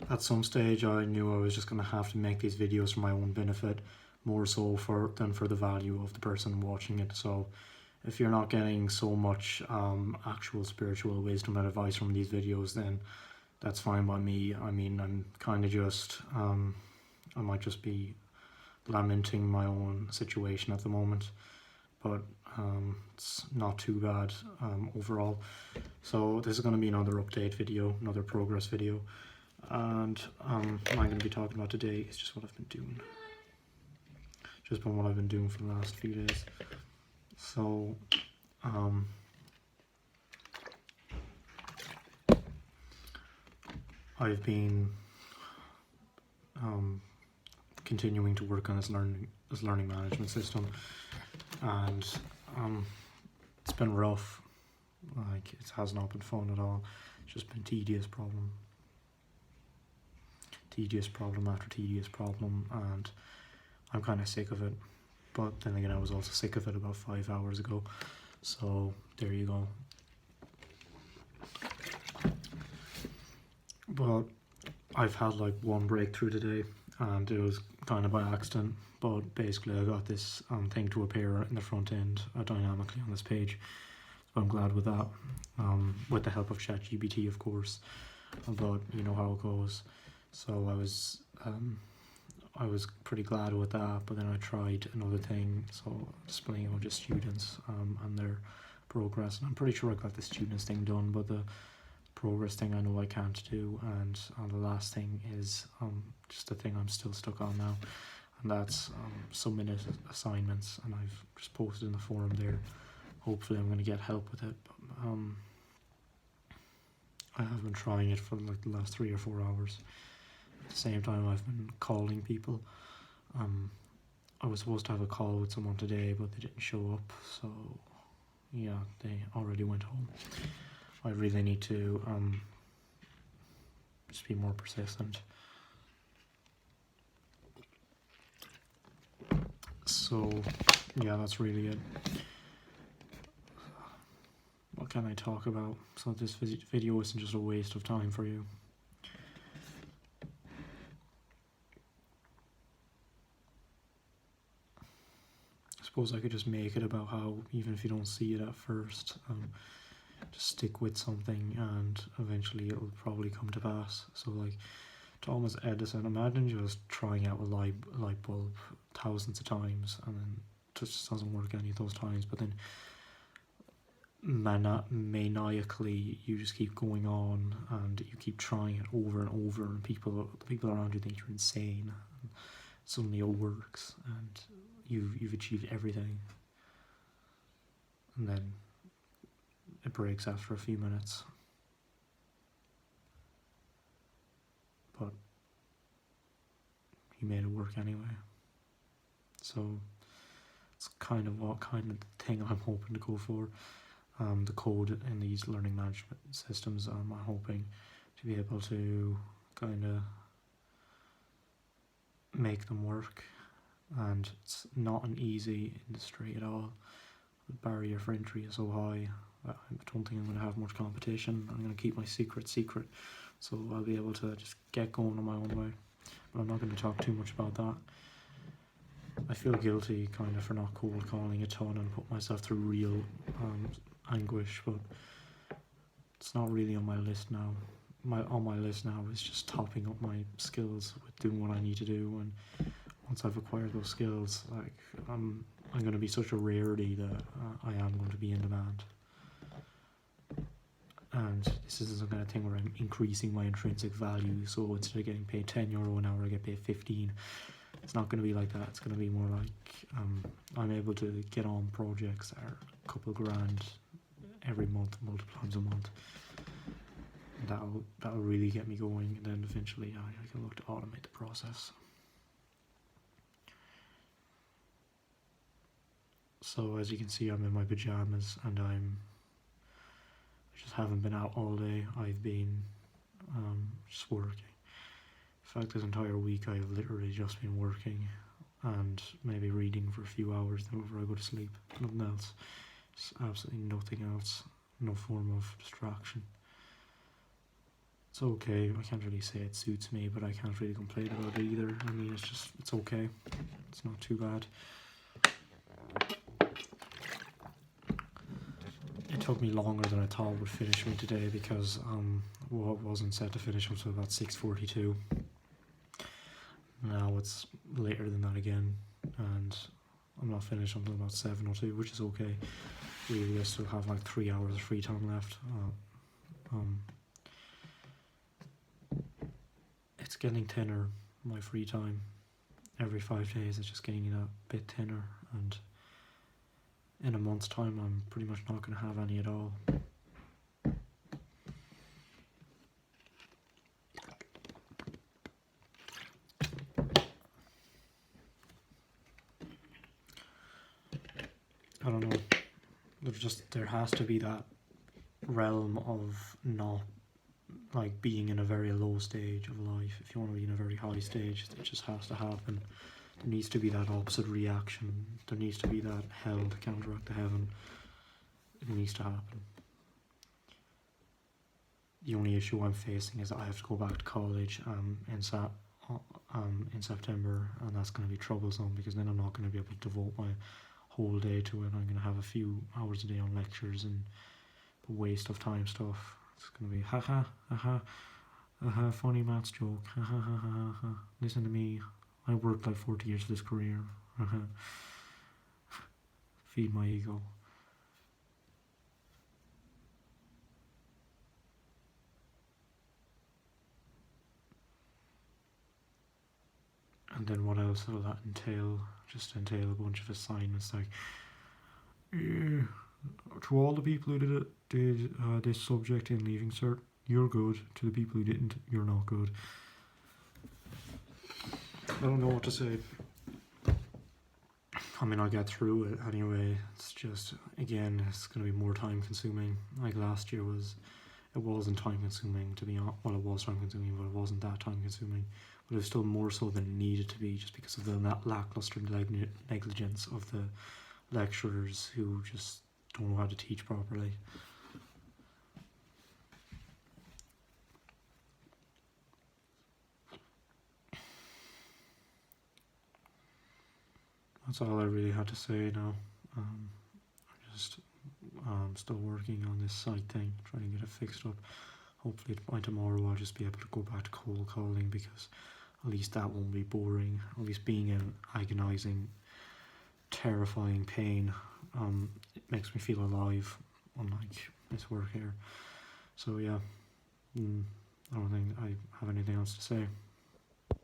at some stage I knew I was just going to have to make these videos for my own benefit, more so than for the value of the person watching it. So if you're not getting so much actual spiritual wisdom and advice from these videos, then that's fine by me. I mean, I'm kind of just, I might just be lamenting my own situation at the moment, but it's not too bad overall. So this is going to be another update video, another progress video, and what I'm going to be talking about today is just what I've been doing. Just been what I've been doing for the last few days. So I've been continuing to work on this learning management system, and it's been rough. Like, it has not been fun at all. It's just been tedious problem after tedious problem, and I'm kind of sick of it. But then again, I was also sick of it about 5 hours ago, so there you go. But I've had like one breakthrough today, and it was kind of by accident, but basically I got this thing to appear in the front end dynamically on this page, so I'm glad with that, with the help of ChatGPT, of course, but you know how it goes. So I was pretty glad with that, but then I tried another thing, so displaying all just students and their progress, and I'm pretty sure I got the students thing done, but the progress thing I know I can't do, and the last thing is just the thing I'm still stuck on now, and that's submitted assignments, and I've just posted in the forum there. Hopefully I'm going to get help with it, but I have been trying it for like the last 3 or 4 hours. At the same time, I've been calling people. I was supposed to have a call with someone today, but they didn't show up, so yeah, they already went home. I really need to just be more persistent. So yeah, that's really it. What can I talk about so this video isn't just a waste of time for you? I suppose I could just make it about how, even if you don't see it at first, just stick with something and eventually it'll probably come to pass. So like Thomas Edison, imagine just trying out a light bulb thousands of times and then it just doesn't work any of those times, but then maniacally you just keep going on and you keep trying it over and over, and the people around you think you're insane, and suddenly it works and you've achieved everything, and then it breaks after a few minutes. But you made it work anyway. So it's kind of what kind of thing I'm hoping to go for. The code in these learning management systems, I'm hoping to be able to kind of make them work, and it's not an easy industry at all. The barrier for entry is so high. I don't think I'm going to have much competition. I'm going to keep my secret, so I'll be able to just get going on my own way. But I'm not going to talk too much about that. I feel guilty kind of for not cold calling a ton and put myself through real anguish, but it's not really on my list now. On my list now is just topping up my skills with doing what I need to do, and once I've acquired those skills, like I'm going to be such a rarity that I am going to be in demand. And this is the kind of thing where I'm increasing my intrinsic value, so instead of getting paid €10 an hour, I get paid 15. It's not going to be like that. It's going to be more like I'm able to get on projects that are a couple grand every month, multiple times a month. And that'll really get me going, and then eventually I can look to automate the process. So as you can see, I'm in my pajamas, and I just haven't been out all day. I've been just working. In fact, this entire week I've literally just been working and maybe reading for a few hours before I go to sleep. Nothing else. Just absolutely nothing else. No form of distraction. it's okay. I can't really say it suits me, but I can't really complain about it either. I mean, it's okay. It's not too bad. It took me longer than I thought it would finish me today because wasn't set to finish until about 6:42. Now it's later than that again, and I'm not finished until about 7:02, which is okay. Really, I still have like 3 hours of free time left. It's getting thinner, my free time. Every 5 days it's just getting a bit thinner, and in a month's time I'm pretty much not going to have any at all. I don't know, there has to be that realm of not like being in a very low stage of life. If you want to be in a very high stage, it just has to happen. There needs to be that opposite reaction. There needs to be that hell to counteract the heaven. It needs to happen. The only issue I'm facing is that I have to go back to college in September, and that's going to be troublesome because then I'm not going to be able to devote my whole day to it. I'm going to have a few hours a day on lectures and waste of time stuff. It's going to be funny maths joke, listen to me, I worked like 40 years for this career, feed my ego. And then what else will that entail? Just entail a bunch of assignments like, yeah, to all the people who did this subject in Leaving Cert, you're good. To the people who didn't, you're not good. I don't know what to say. I mean, I'll get through it anyway. It's just, again, it's going to be more time consuming. Like last year it wasn't time consuming to be honest. Well, it was time consuming, but it wasn't that time consuming. But it was still more so than it needed to be, just because of the lackluster negligence of the lecturers who just don't know how to teach properly. That's all I really had to say now. I'm just still working on this site thing, trying to get it fixed up. Hopefully by tomorrow I'll just be able to go back to cold calling, because at least that won't be boring. At least being in agonizing, terrifying pain, it makes me feel alive, unlike this work here. So yeah, I don't think I have anything else to say.